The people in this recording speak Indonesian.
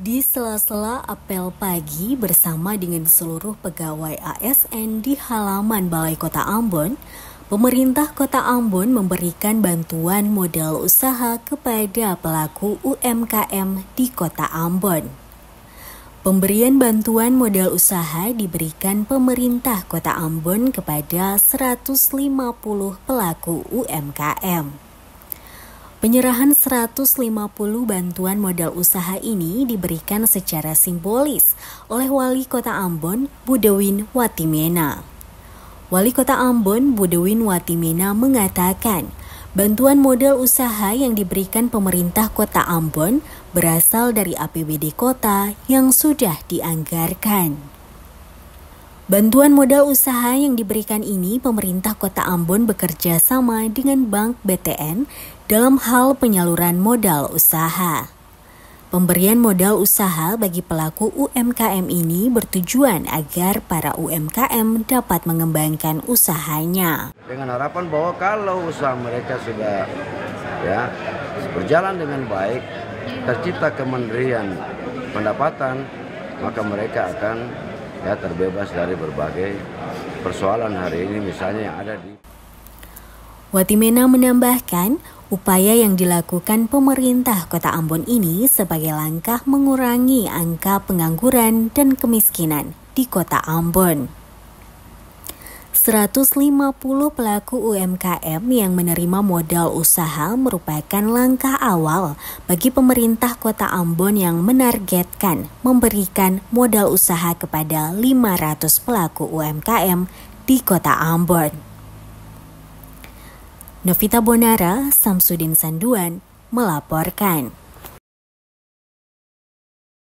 Di sela-sela apel pagi bersama dengan seluruh pegawai ASN di halaman Balai Kota Ambon, pemerintah Kota Ambon memberikan bantuan modal usaha kepada pelaku UMKM di Kota Ambon. Pemberian bantuan modal usaha diberikan pemerintah Kota Ambon kepada 150 pelaku UMKM. Penyerahan 150 bantuan modal usaha ini diberikan secara simbolis oleh Wali Kota Ambon, Budewin Watimena. Wali Kota Ambon, Budewin Watimena mengatakan, bantuan modal usaha yang diberikan pemerintah Kota Ambon berasal dari APBD kota yang sudah dianggarkan. Bantuan modal usaha yang diberikan ini pemerintah Kota Ambon bekerja sama dengan Bank BTN dalam hal penyaluran modal usaha. Pemberian modal usaha bagi pelaku UMKM ini bertujuan agar para UMKM dapat mengembangkan usahanya. Dengan harapan bahwa kalau usaha mereka sudah berjalan dengan baik, tercipta kemandirian pendapatan, maka mereka akan terbebas dari berbagai persoalan hari ini misalnya yang ada di. Watimena menambahkan, upaya yang dilakukan pemerintah Kota Ambon ini sebagai langkah mengurangi angka pengangguran dan kemiskinan di Kota Ambon. 150 pelaku UMKM yang menerima modal usaha merupakan langkah awal bagi pemerintah Kota Ambon yang menargetkan memberikan modal usaha kepada 500 pelaku UMKM di Kota Ambon. Novita Bonara, Samsudin Sanduan melaporkan.